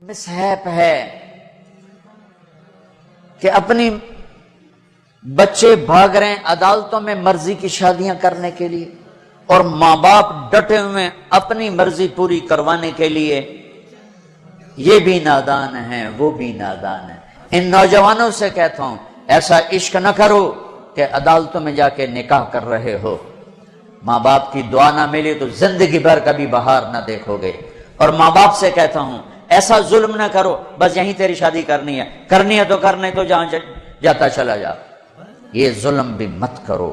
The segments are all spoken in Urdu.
مسہیپ ہے کہ اپنی بچے بھاگ رہے ہیں عدالتوں میں مرضی کی شادیاں کرنے کے لیے، اور ماں باپ ڈٹے ہوئے اپنی مرضی پوری کروانے کے لیے۔ یہ بھی نادان ہیں، وہ بھی نادان ہیں۔ ان نوجوانوں سے کہتا ہوں ایسا عشق نہ کرو کہ عدالتوں میں جا کے نکاح کر رہے ہو، ماں باپ کی دعا نہ ملی تو زندگی بھر کبھی بہار نہ دیکھو گے۔ اور ماں باپ سے کہتا ہوں ایسا ظلم نہ کرو بس یہیں تیری شادی کرنی ہے تو کرنے تو جہاں جاتا چلا جا، یہ ظلم بھی مت کرو۔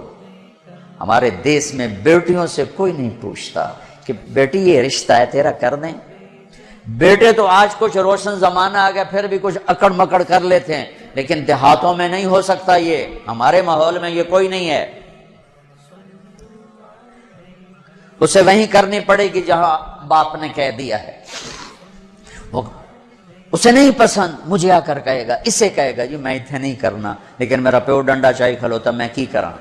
ہمارے دیس میں بیٹیوں سے کوئی نہیں پوچھتا کہ بیٹی یہ رشتہ ہے تیرا کر دیں۔ بیٹے تو آج کچھ روشن زمانہ آ گیا پھر بھی کچھ اکڑ مکڑ کر لیتے ہیں، لیکن دیہاتوں میں نہیں ہو سکتا، یہ ہمارے ماحول میں یہ کوئی نہیں ہے۔ اسے وہیں کرنی پڑے گی جہاں باپ نے کہہ دیا ہے۔ اسے نہیں پسند مجھے آ کر کہے گا، اسے کہے گا جی میں اتنے نہیں کرنا، لیکن میرا پیو ڈنڈا چاہی کھلوتا میں کی کراں۔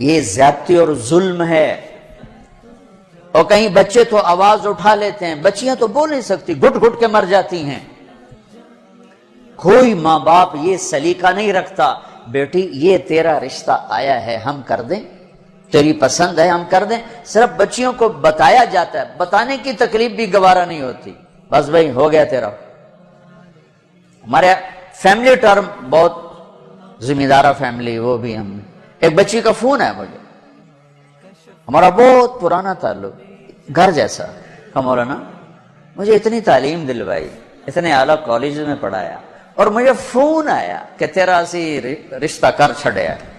یہ زیادتی اور ظلم ہے۔ اور کہیں بچے تو آواز اٹھا لیتے ہیں، بچیاں تو بول نہیں سکتی، گھٹ گھٹ کے مر جاتی ہیں۔ کوئی ماں باپ یہ سلیقہ نہیں رکھتا بیٹی یہ تیرا رشتہ آیا ہے ہم کر دیں، تیری پسند ہے ہم کر دیں۔ صرف بچیوں کو بتایا جاتا ہے، بتانے کی تکلیف بھی گوارا نہیں ہوتی، بس بھائی ہو گیا تیرا۔ ہمارے فیملی ٹرم بہت ذمہ دارہ فیملی، وہ بھی ہم ایک بچی کا فون ہے مجھے، ہمارا بہت پرانا تعلق گھر جیسا، کہ مولانا مجھے اتنی تعلیم دلوائی، اتنے اعلیٰ کالج میں پڑھایا، اور مجھے فون آیا کہ تیرا اسی رشتہ کر چھڑیا ہے،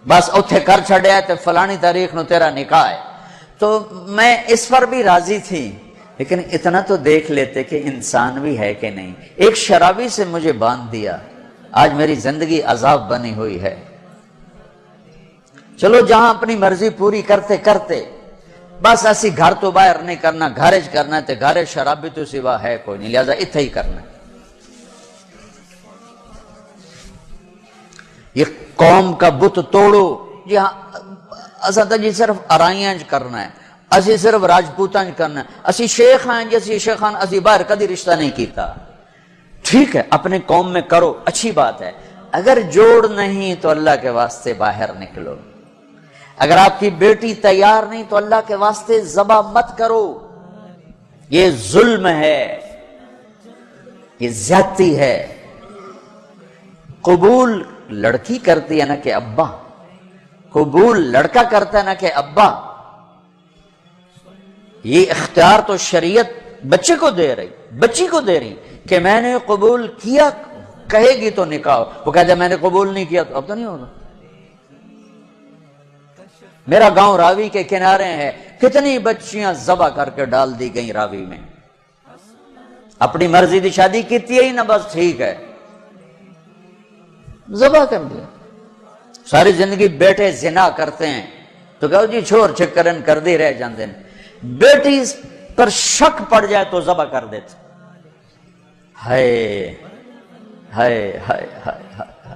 بس اتھے کر چھڑیا ہے تو فلانی تاریخ نو تیرا نکاح ہے۔ تو میں اس پر بھی راضی تھی، لیکن اتنا تو دیکھ لیتے کہ انسان بھی ہے کہ نہیں۔ ایک شرابی سے مجھے باندھ دیا، آج میری زندگی عذاب بنی ہوئی ہے۔ چلو جہاں اپنی مرضی پوری کرتے کرتے بس ایسی گھر تو باہر نہیں کرنا، گھرج کرنا ہے تو گھر شرابی تو سوا ہے کوئی نہیں، لہذا اتھے ہی کرنا ہے۔ یہ قوم کا بت توڑو، جی ہاں اسا جی صرف ارائیاں کرنا ہے، اسی صرف راجپوتاں کرنا ہے، اسی شیخ ہیں جیسی شیخان اسی باہر کدی رشتہ نہیں کیتا۔ ٹھیک ہے اپنے قوم میں کرو، اچھی بات ہے، اگر جوڑ نہیں تو اللہ کے واسطے باہر نکلو۔ اگر آپ کی بیٹی تیار نہیں تو اللہ کے واسطے ذبح مت کرو، یہ ظلم ہے، یہ زیادتی ہے۔ قبول لڑکی کرتی ہے نا کہ ابا، قبول لڑکا کرتا ہے نا کہ ابا، یہ اختیار تو شریعت بچے کو دے رہی، بچی کو دے رہی کہ میں نے قبول کیا، کہے گی تو نکاح، وہ کہتے ہیں میں نے قبول نہیں کیا تو اب تو نہیں ہوگا۔ میرا گاؤں راوی کے کنارے ہے، کتنی بچیاں ذبح کر کے ڈال دی گئیں راوی میں، اپنی مرضی دی شادی کیتی ہی نہ بس ٹھیک ہے، ذبح کر دیا۔ ساری زندگی بیٹے زنا کرتے ہیں تو کہو جی چھوڑ چکرن کر دی رہ جاندے ہیں، بیٹی پر شک پڑ جائے تو ذبح کر دیتے۔ ہائے ہائے ہائے ہائے ہائے۔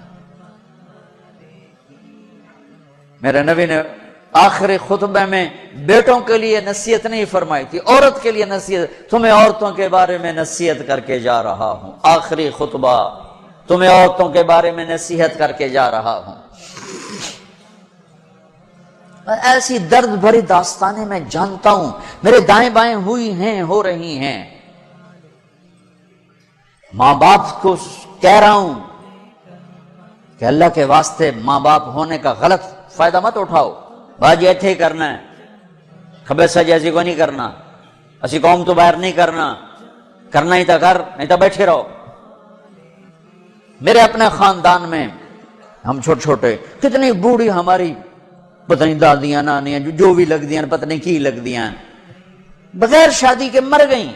میرے نبی نے آخری خطبے میں بیٹوں کے لیے نصیحت نہیں فرمائی تھی، عورت کے لیے نصیحت، تمہیں عورتوں کے بارے میں نصیحت کر کے جا رہا ہوں، آخری خطبہ تمہیں عورتوں کے بارے میں نصیحت کر کے جا رہا ہوں۔ ایسی درد بھری داستانیں میں جانتا ہوں، میرے دائیں بائیں ہوئی ہیں، ہو رہی ہیں۔ ماں باپ کو کہہ رہا ہوں کہ اللہ کے واسطے ماں باپ ہونے کا غلط فائدہ مت اٹھاؤ، باجی ایتھے ہی کرنا ہے، کھبے سجے ایسی کو نہیں کرنا، اسی قوم تو باہر نہیں کرنا، کرنا ہی تھا کر نہیں تو بیٹھے رہو۔ میرے اپنے خاندان میں ہم چھوٹے چھوٹے کتنی بوڑھی ہماری پتہ نہیں دادیاں نانیاں جو بھی لگ دیاں پتہ نہیں کی لگ دیاں بغیر شادی کے مر گئیں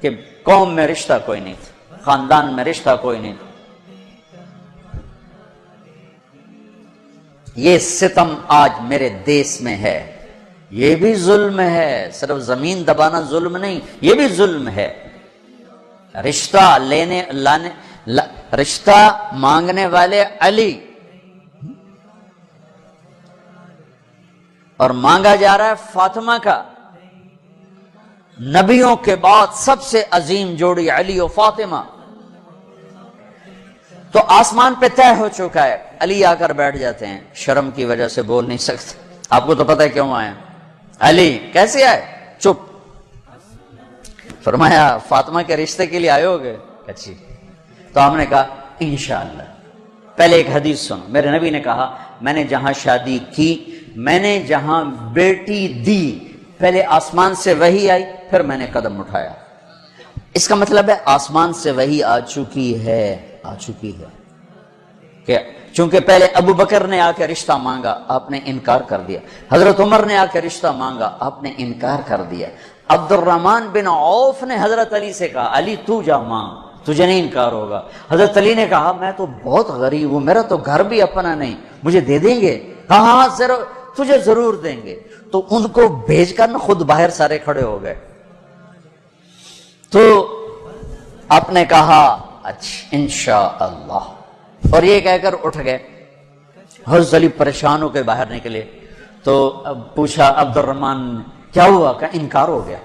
کہ قوم میں رشتہ کوئی نہیں تھا، خاندان میں رشتہ کوئی نہیں تھا۔ یہ ستم آج میرے دیس میں ہے، یہ بھی ظلم ہے، صرف زمین دبانا ظلم نہیں، یہ بھی ظلم ہے۔ رشتہ رشتہ مانگنے والے علی اور مانگا جا رہا ہے فاطمہ کا، نبیوں کے بعد سب سے عظیم جوڑی علی و فاطمہ، تو آسمان پہ طے ہو چکا ہے، علی آ کر بیٹھ جاتے ہیں، شرم کی وجہ سے بول نہیں سکتے، آپ کو تو پتہ ہے کیوں آئے، علی کیسے آئے، چپ، فرمایا فاطمہ کے رشتے کے لیے آئے ہوگے، اچھی، تو ہم نے کہا انشاءاللہ۔ پہلے ایک حدیث سنو، میرے نبی نے کہا میں نے جہاں شادی کی، میں نے جہاں بیٹی دی، پہلے آسمان سے وحی آئی، پھر میں نے قدم اٹھایا۔ اس کا مطلب ہے آسمان سے وحی آ چکی ہے کہ چونکہ پہلے ابو بکر نے آ کے رشتہ مانگا، آپ نے انکار کر دیا، حضرت عمر نے آ کے رشتہ مانگا، آپ نے انکار کر دیا، عبد الرحمن بن عوف نے حضرت علی سے کہا علی تو جا مانگ، تجھے نہیں انکار ہوگا۔ حضرت علی نے کہا میں تو بہت غریب ہوں، میرا تو گھر بھی اپنا نہیں، مجھے دے دیں گے؟ ہاں تجھے ضرور دیں گے۔ تو ان کو بھیج کر نہ خود باہر سارے کھڑے ہو گئے۔ تو آپ نے کہا اچھا انشاءاللہ، اور یہ کہہ کر اٹھ گئے۔ حضرت علی پریشان ہو کے باہر نکلے تو اب پوچھا عبد الرحمن کیا ہوا؟ کہ انکار ہو گیا۔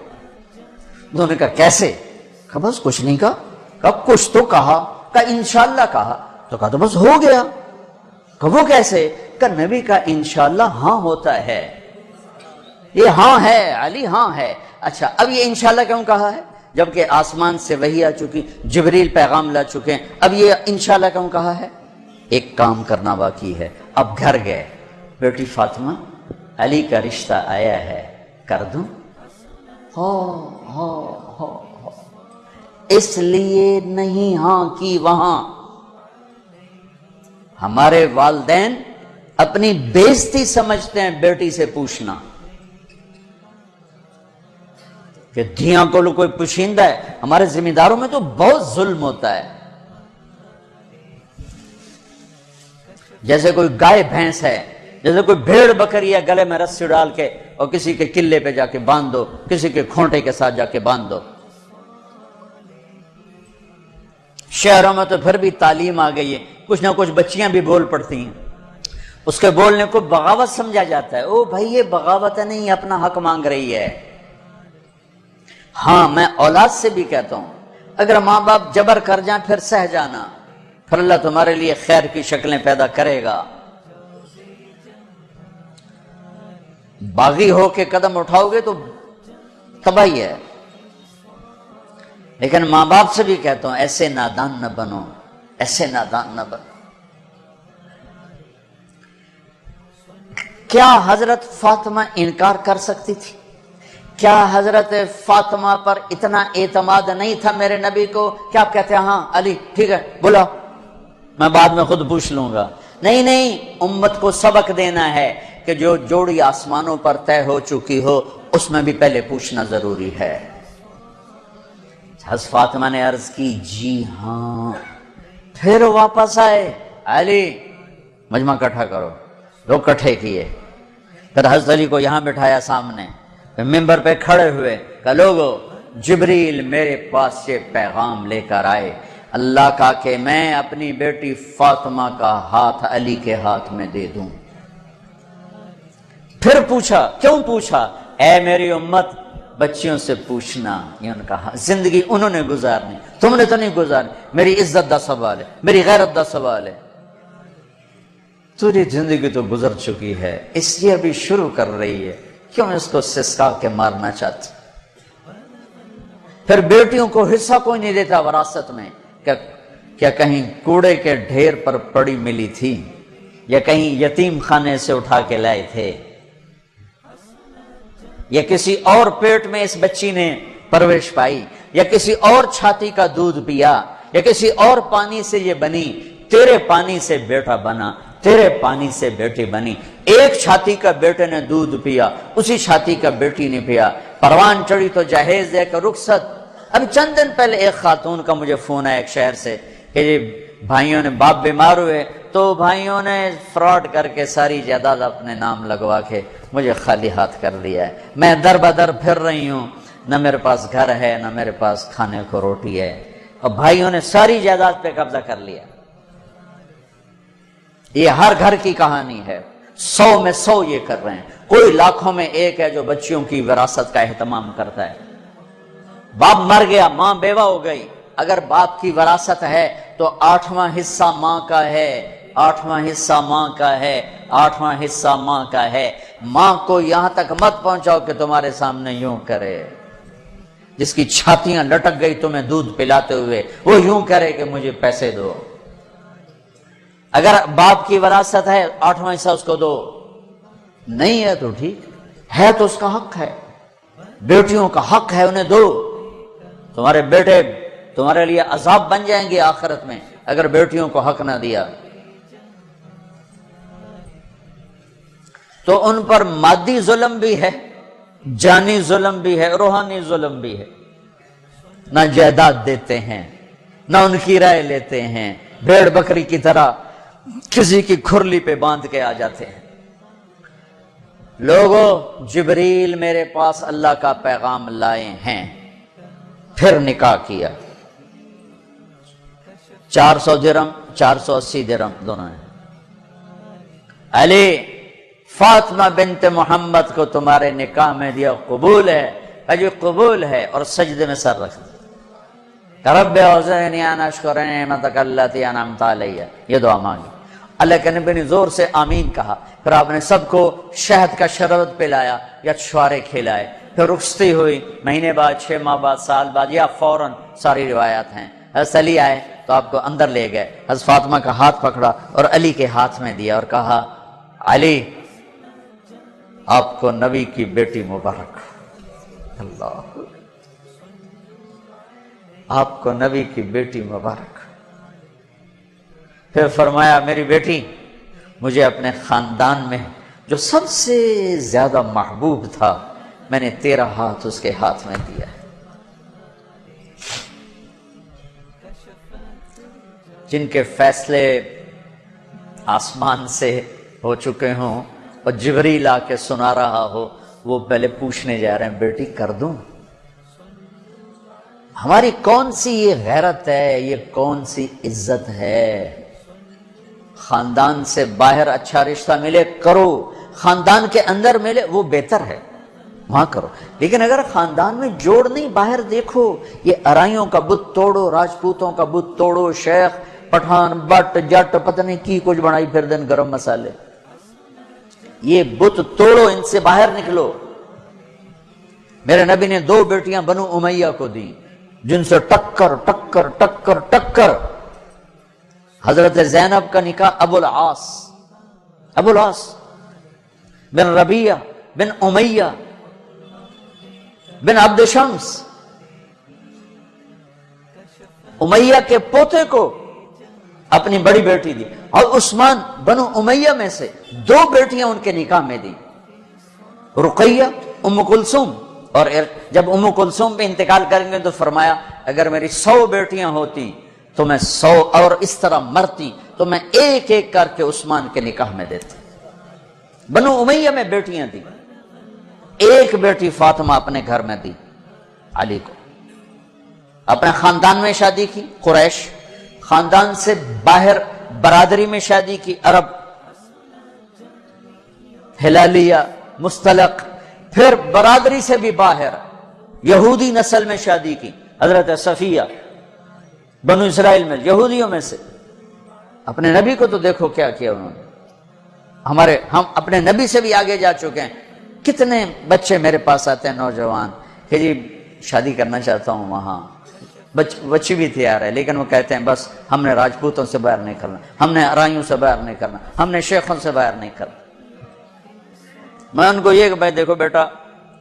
انہوں نے کہا کیسے؟ کہا بس کچھ نہیں کہا۔ کہا کچھ تو کہا؟ کہا انشاءاللہ کہا۔ تو کہا تو بس ہو گیا۔ کہا وہ کیسے؟ کہ نبی کا انشاءاللہ ہاں ہوتا ہے، یہ ہاں ہے علی، ہاں ہے۔ اچھا اب یہ انشاءاللہ کیوں کہا ہے جبکہ آسمان سے وحی آ چکی، جبریل پیغام لا چکے ہیں، اب یہ انشاءاللہ کیوں کہا ہے؟ ایک کام کرنا باقی ہے۔ اب گھر گئے، بیٹی فاطمہ علی کا رشتہ آیا ہے، کر دوں؟ اس لیے نہیں ہاں کی وہاں۔ ہمارے والدین اپنی بےزتی سمجھتے ہیں بیٹی سے پوچھنا کہ دھیاں کو کوئی پوشیندہ ہے، ہمارے ذمہ داروں میں تو بہت ظلم ہوتا ہے۔ جیسے کوئی گائے بھینس ہے، جیسے کوئی بھیڑ بکری ہے، گلے میں رسی ڈال کے اور کسی کے قلعے پہ جا کے باندھ دو، کسی کے کھونٹے کے ساتھ جا کے باندھ دو۔ شہروں میں تو پھر بھی تعلیم آ گئی ہے، کچھ نہ کچھ بچیاں بھی بول پڑتی ہیں، اس کے بولنے کو بغاوت سمجھا جاتا ہے۔ او بھائی یہ بغاوت نہیں، اپنا حق مانگ رہی ہے۔ ہاں میں اولاد سے بھی کہتا ہوں اگر ماں باپ جبر کر جائیں پھر سہ جانا، پھر اللہ تمہارے لیے خیر کی شکلیں پیدا کرے گا۔ باغی ہو کے قدم اٹھاؤ گے تو تباہی ہے۔ لیکن ماں باپ سے بھی کہتا ہوں ایسے نادان نہ بنو، ایسے نادان نہ بنو۔ کیا حضرت فاطمہ انکار کر سکتی تھی؟ کیا حضرت فاطمہ پر اتنا اعتماد نہیں تھا میرے نبی کو؟ کیا آپ کہتے ہیں ہاں علی ٹھیک ہے بولا، میں بعد میں خود پوچھ لوں گا؟ نہیں، امت کو سبق دینا ہے کہ جو جوڑی آسمانوں پر طے ہو چکی ہو اس میں بھی پہلے پوچھنا ضروری ہے۔ حضرت فاطمہ نے عرض کی جی ہاں، پھر واپس آئے، علی مجمع کٹھا کرو، لوگ کٹھے کیے، پھر حضرت علی کو یہاں بٹھایا سامنے، ممبر پہ کھڑے ہوئے کہ لوگو جبریل میرے پاس سے پیغام لے کر آئے اللہ کا کہ میں اپنی بیٹی فاطمہ کا ہاتھ علی کے ہاتھ میں دے دوں۔ پھر پوچھا، کیوں پوچھا؟ اے میری امت بچیوں سے پوچھنا، یہ ان کا زندگی انہوں نے گزارنی، تم نے تو نہیں گزارنی، میری عزت دا سوال ہے، میری غیرت دا سوال ہے۔ تیری زندگی تو گزر چکی ہے، اس لیے ابھی شروع کر رہی ہے، کیوں اس کو سسکا کے مارنا چاہتی؟ پھر بیٹیوں کو حصہ کوئی نہیں دیتا وراثت میں، کیا کہیں کوڑے کے ڈھیر پر پڑی ملی تھی یا کہیں یتیم خانے سے اٹھا کے لائے تھے یا کسی اور پیٹ میں اس بچی نے پرورش پائی یا کسی اور چھاتی کا دودھ پیا یا کسی اور پانی سے یہ بنی؟ تیرے پانی سے بیٹا بنا، تیرے پانی سے بیٹی بنی۔ ایک چھاتی کا بیٹے نے دودھ پیا، اسی چھاتی کا بیٹی نے پیا، پروان چڑھی تو جہیز دے کر رخصت۔ اب چند دن پہلے ایک خاتون کا مجھے فون آیا ایک شہر سے کہ بھائیوں نے باپ بیمار ہوئے تو بھائیوں نے فراڈ کر کے ساری جائیداد اپنے نام لگوا کے مجھے خالی ہاتھ کر دیا ہے، میں در بدر پھر رہی ہوں، نہ میرے پاس گھر ہے نہ میرے پاس کھانے کو روٹی ہے، اور بھائیوں نے ساری جائیداد پہ قبضہ کر لیا۔ یہ ہر گھر کی کہانی ہے، 100 میں 100 یہ کر رہے ہیں، کوئی لاکھوں میں ایک ہے جو بچیوں کی وراثت کا اہتمام کرتا ہے۔ باپ مر گیا، ماں بیوہ ہو گئی، اگر باپ کی وراثت ہے تو 8واں حصہ ماں کا ہے، 8واں حصہ ماں کا ہے، 8واں حصہ ماں کا ہے۔ ماں کو یہاں تک مت پہنچاؤ کہ تمہارے سامنے یوں کرے، جس کی چھاتیاں لٹک گئی تمہیں دودھ پلاتے ہوئے، وہ یوں کرے کہ مجھے پیسے دو۔ اگر باپ کی وراثت ہے 8واں حصہ اس کو دو، نہیں ہے تو ٹھیک ہے، تو اس کا حق ہے۔ بیٹیوں کا حق ہے، انہیں دو۔ تمہارے بیٹے تمہارے لیے عذاب بن جائیں گے آخرت میں اگر بیٹیوں کو حق نہ دیا۔ تو ان پر مادی ظلم بھی ہے، جانی ظلم بھی ہے، روحانی ظلم بھی ہے۔ نہ جائیداد دیتے ہیں، نہ ان کی رائے لیتے ہیں، بھیڑ بکری کی طرح کسی کی کھرلی پہ باندھ کے آ جاتے ہیں۔ لوگوں، جبریل میرے پاس اللہ کا پیغام لائے ہیں، پھر نکاح کیا۔ 400 درہم، 480 درہم دونوں ہیں۔ علی فاطمہ بنت محمد کو تمہارے نکاح میں دیا، قبول ہے؟ اجی قبول ہے، اور سجدے میں سر رکھ دیا۔ رب اوزعنی ان اشکر نعمتک التی انعمت علی، یہ دعا مانگی۔ اللہ کے نبی نے زور سے آمین کہا، پھر آپ نے سب کو شہد کا شربت پلایا یا چھوارے کھلائے، پھر رخصتی ہوئی، مہینے بعد، 6 ماہ بعد، سال بعد، یا فوراً، ساری روایات ہیں۔ حضرت علی آئے تو آپ کو اندر لے گئے، حضرت فاطمہ کا ہاتھ پکڑا اور علی کے ہاتھ میں دیا اور کہا، علی آپ کو نبی کی بیٹی مبارک۔ اللہ، آپ کو نبی کی بیٹی مبارک۔ پھر فرمایا، میری بیٹی، مجھے اپنے خاندان میں جو سب سے زیادہ محبوب تھا، میں نے تیرا ہاتھ اس کے ہاتھ میں دیا ہے۔ جن کے فیصلے آسمان سے ہو چکے ہوں اور جبریل آ کے سنا رہا ہو، وہ پہلے پوچھنے جا رہے ہیں، بیٹی کر دوں؟ ہماری کون سی یہ غیرت ہے، یہ کون سی عزت ہے؟ خاندان سے باہر اچھا رشتہ ملے کرو، خاندان کے اندر ملے وہ بہتر ہے، وہاں کرو۔ لیکن اگر خاندان میں جوڑ نہیں، باہر دیکھو، یہ ارائیوں کا بت توڑو، راجپوتوں کا بت توڑو، شیخ پٹھان بٹ جٹ پتہ نہیں کی کچھ بنائی پھر دن گرم مسالے، یہ بت توڑو، ان سے باہر نکلو۔ میرے نبی نے 2 بیٹیاں بنو امیہ کو دی، جن سے ٹکر ٹکر ٹکر ٹکر۔ حضرت زینب کا نکاح ابو العاص بن ربیعہ بن امیہ بن عبد شمس، امیہ کے پوتے کو اپنی بڑی بیٹی دی، اور عثمان بنو امیہ میں سے 2 بیٹیاں ان کے نکاح میں دی، رقیہ، ام کلثوم۔ اور جب ام کلثوم پہ انتقال کریں گے تو فرمایا، اگر میری 100 بیٹیاں ہوتی تو میں 100 اور اس طرح مرتی تو میں ایک ایک کر کے عثمان کے نکاح میں دیتا۔ بنو امیہ میں بیٹیاں دی، ایک بیٹی فاطمہ اپنے گھر میں دی علی کو، اپنے خاندان میں شادی کی قریش، خاندان سے باہر برادری میں شادی کی عرب، ہلالیہ، مستلق، پھر برادری سے بھی باہر یہودی نسل میں شادی کی، حضرت صفیہ بنو اسرائیل میں یہودیوں میں سے۔ اپنے نبی کو تو دیکھو کیا کیا انہوں نے، ہم اپنے نبی سے بھی آگے جا چکے ہیں۔ کتنے بچے میرے پاس آتے ہیں نوجوان کہ جی شادی کرنا چاہتا ہوں، وہاں بچی بھی تیار ہے، لیکن وہ کہتے ہیں بس ہم نے راجپوتوں سے باہر نہیں کرنا، ہم نے ارائیوں سے باہر نہیں کرنا، ہم نے شیخوں سے باہر نہیں کرنا۔ میں ان کو یہ کہ بھائی دیکھو بیٹا،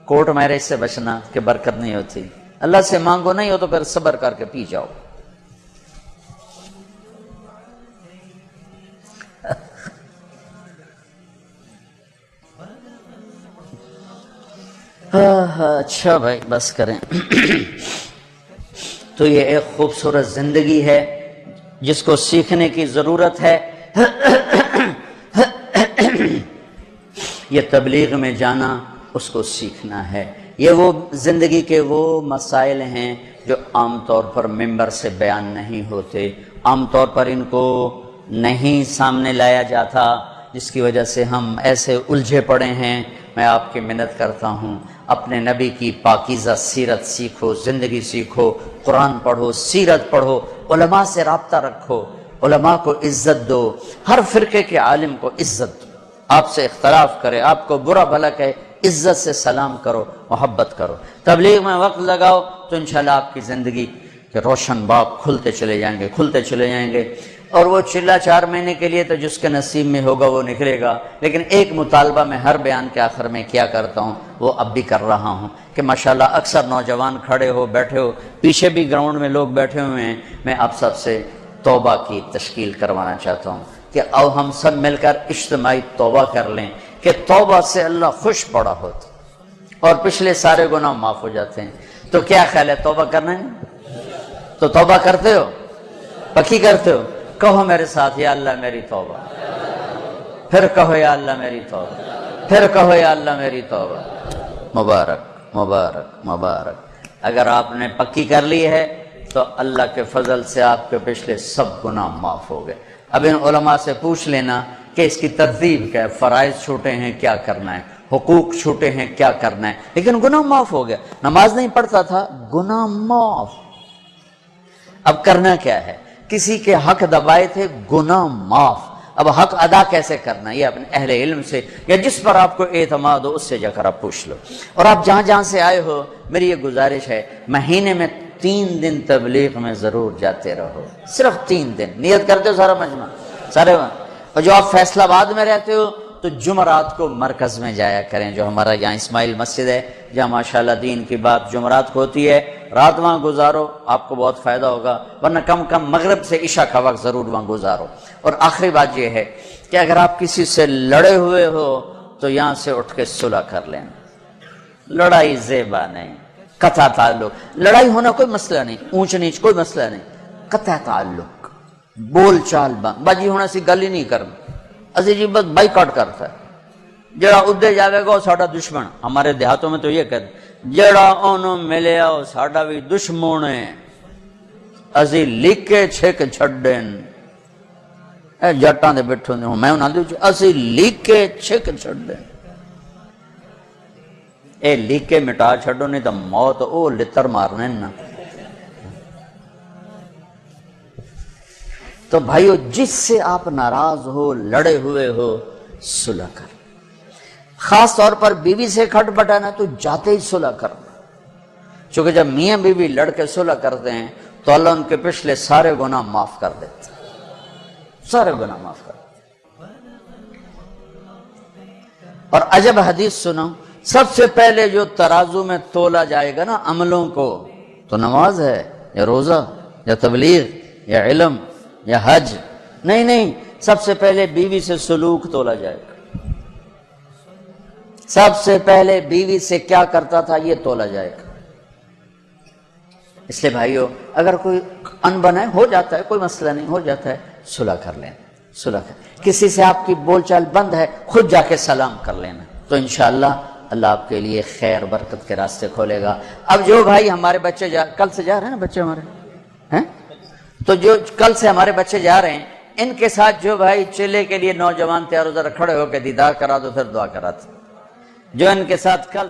کورٹ میرج سے بچنا کہ برکت نہیں ہوتی، اللہ سے مانگو، نہیں ہو تو پھر صبر کر کے پی جاؤ۔ اچھا بھائی بس کریں۔ تو یہ ایک خوبصورت زندگی ہے جس کو سیکھنے کی ضرورت ہے۔ یہ تبلیغ میں جانا، اس کو سیکھنا ہے۔ یہ وہ زندگی کے وہ مسائل ہیں جو عام طور پر ممبر سے بیان نہیں ہوتے، عام طور پر ان کو نہیں سامنے لایا جاتا، جس کی وجہ سے ہم ایسے الجھے پڑے ہیں میں آپ کی منت کرتا ہوں، اپنے نبی کی پاکیزہ سیرت سیکھو، زندگی سیکھو، قرآن پڑھو، سیرت پڑھو، علماء سے رابطہ رکھو، علماء کو عزت دو، ہر فرقے کے عالم کو عزت دو، آپ سے اختلاف کرے، آپ کو برا بھلا کہے، عزت سے سلام کرو، محبت کرو، تبلیغ میں وقت لگاؤ، تو انشاءاللہ آپ کی زندگی کے روشن باب کھلتے چلے جائیں گے، کھلتے چلے جائیں گے۔ اور وہ چلا 4 مہینے کے لیے تو جس کے نصیب میں ہوگا وہ نکلے گا، لیکن ایک مطالبہ میں ہر بیان کے آخر میں کیا کرتا ہوں، وہ اب بھی کر رہا ہوں کہ ماشاءاللہ اکثر نوجوان کھڑے ہو بیٹھے ہو، پیچھے بھی گراؤنڈ میں لوگ بیٹھے ہوئے ہیں، میں آپ سب سے توبہ کی تشکیل کروانا چاہتا ہوں کہ آؤ ہم سب مل کر اجتماعی توبہ کر لیں کہ توبہ سے اللہ خوش بڑا ہوتا اور پچھلے سارے گناہ معاف ہو جاتے ہیں۔ تو کیا خیال ہے، توبہ کرنا ہے؟ تو توبہ کرتے ہو؟ پکی کرتے ہو؟ کہو میرے ساتھ، یا اللہ میری توبہ، پھر کہو یا اللہ میری توبہ، پھر کہو یا اللہ میری توبہ۔ مبارک مبارک مبارک۔ اگر آپ نے پکی کر لی ہے تو اللہ کے فضل سے آپ کے پچھلے سب گناہ معاف ہو گئے۔ اب ان علماء سے پوچھ لینا کہ اس کی ترتیب کیا ہے، فرائض چھوٹے ہیں کیا کرنا ہے، حقوق چھوٹے ہیں کیا کرنا ہے، لیکن گناہ معاف ہو گیا۔ نماز نہیں پڑھتا تھا، گناہ معاف۔ اب کرنا کیا ہے، کسی کے حق دبائے تھے، گناہ معاف۔ اب حق ادا کیسے کرنا، یہ اپنے اہل علم سے یا جس پر آپ کو اعتماد ہو اس سے جا کر آپ پوچھ لو۔ اور آپ جہاں جہاں سے آئے ہو، میری یہ گزارش ہے، مہینے میں 3 دن تبلیغ میں ضرور جاتے رہو، صرف 3 دن نیت کرتے ہو سارا مجمع سارے۔ اور جو آپ فیصل آباد میں رہتے ہو تو جمعرات کو مرکز میں جایا کریں، جو ہمارا یہاں اسماعیل مسجد ہے جہاں ماشاءاللہ دین کی بات جمعرات کو ہوتی ہے، رات وہاں گزارو، آپ کو بہت فائدہ ہوگا، ورنہ کم کم مغرب سے عشاء کا وقت ضرور وہاں گزارو۔ اور آخری بات یہ ہے کہ اگر آپ کسی سے لڑے ہوئے ہو تو یہاں سے اٹھ کے صلح کر لینا۔ لڑائی زیبا نہیں، قطع تعلق۔ لڑائی ہونا کوئی مسئلہ نہیں، اونچ نیچ کوئی مسئلہ نہیں، قطع تعلق، بول چال باجی ہونا سی گل ہی نہیں کرنا۔ اسی جی بس بائی کاٹ کرتا ہے، جڑا ادھے جاوے گا وہ ساڈا دشمن۔ ہمارے دیہاتوں میں تو یہ کہتے جڑا انہوں ملے وہ ساڈا بھی دشمن ہے، اسی لکھے چھک چھڈن۔ اے جٹاں دے بیٹھے ہوندے میں انہاں دے اسی لکھے چھک چھڈن۔ اے لکھے مٹا چھڈو نہیں تو موت او لتر مارنے نا۔ تو بھائیو جس سے آپ ناراض ہو، لڑے ہوئے ہو، صلح کر۔ خاص طور پر بیوی سے کھٹ بٹانا تو جاتے ہی صلح کرنا، چونکہ جب میاں بیوی لڑ کے صلح کرتے ہیں تو اللہ ان کے پچھلے سارے گناہ معاف کر دیتا ہے، سارے گناہ معاف کر دیتا ہے۔ اور عجب حدیث سنو، سب سے پہلے جو ترازو میں تولا جائے گا نا عملوں کو، تو نماز ہے یا روزہ یا تبلیغ یا علم یا حج؟ نہیں، سب سے پہلے بیوی سے سلوک تولا جائے گا، سب سے پہلے بیوی سے کیا کرتا تھا یہ تولا جائے گا۔ اس لیے بھائیو اگر کوئی انبن ہے، ہو جاتا ہے، کوئی مسئلہ نہیں، ہو جاتا ہے، صلح کر لینا، صلح کر۔ کسی سے آپ کی بول چال بند ہے، خود جا کے سلام کر لینا، تو انشاءاللہ اللہ آپ کے لیے خیر برکت کے راستے کھولے گا۔ اب جو بھائی ہمارے بچے کل سے جا رہے ہیں نا بچے ہمارے ہیں، تو جو کل سے ہمارے بچے جا رہے ہیں، ان کے ساتھ جو بھائی چلے کے لیے نوجوان تیار ہو، ذرا کھڑے ہو کے دیدار کرا دو، پھر دعا کرا دو۔ جو ان کے ساتھ کل